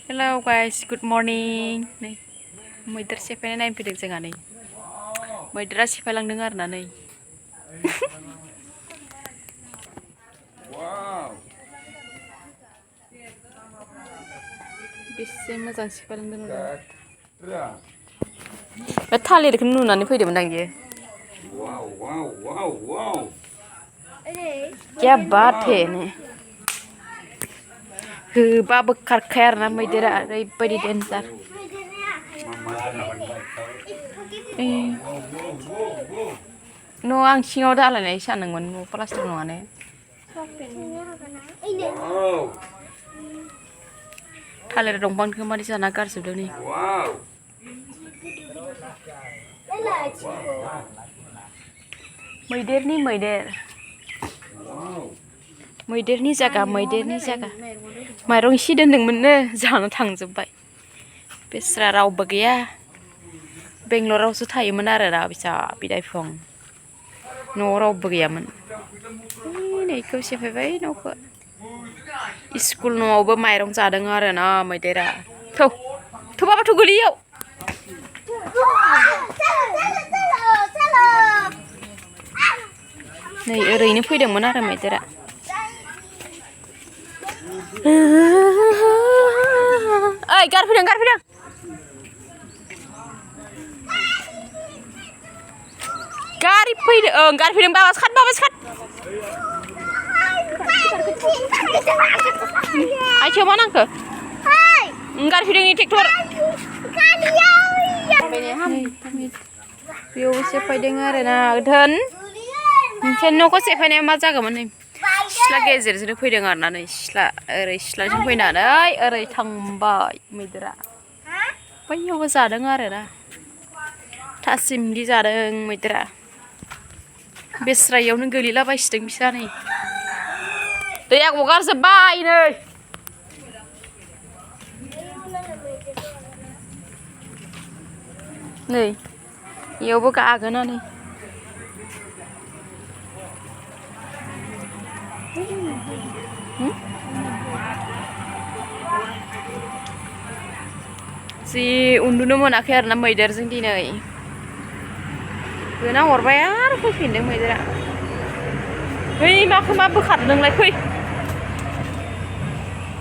Hello guys, good morning. Nih, Mwider sefailangby naयफैदों जोंहा नै. Mwidera sefailangदों आरोना नै. बेसे मोजां सेफायलांदों नुदों. बे थालिरखौ नुनानै फैदोंमोन आं बियो. क्या बात है ने. होबाबो खारखाया आरोना मैदेरा ओरैबायदि डेन्जार. न' आं सिङाव दालायनाय सानदोंमोन न' प्लास्टिक नङा ने. थालिर दंफांखौ मादि जाना गारजोबदों नै. मैदेरनि मैदेर. मैदेरनि जायगा मैदेरनि जायगा. माइरं इसे दोनदोंमोननो जाना थांजोबबाय. बेस्रा रावबो गैया. बेंगलरावसो थायोमोन आरोना बिसा बिदायफं. न'आव रावबो गैयामोन. नैखौ सेफायबाय न'खौ. स्कुल न'आवबो माइरं जादों आरोना मैदेरा. थौ बाबाथ' गोलैयाव. नै ओरैनो फैदोंमोन आरो मैदेरा. ओइ गारफैदों. गारि फैदों गारफैदों बाबास खाद. आइथिं मा नांखो? गारफैदों नि ट्रेक्टर. बेयाव सेफायदों आरोना धोन. मोनसे न'खौ सेफायनाया मा जागौमोन नै. सिथ्ला गेजेरजोंनो फैदों आरोना नै सिथ्ला ओरै सिथ्लाजों फैनानै ओरै थांबाय मैदेरा. बैयावबो जादों आरोना. थासिमलि जादों मैदेरा. बेस्रायावनो गोलैलाबायसिदों बिसा नै. दैया गगारजोब्बाय नै. नै इयावबो गागोना नै. जि उन्दुनो मोनाखै आरोना मैदेरजों दिनै. होना हरबाय आरो फैफिनदों मैदेरा. बै माखौ मा बोखारदों नोंलाय फै.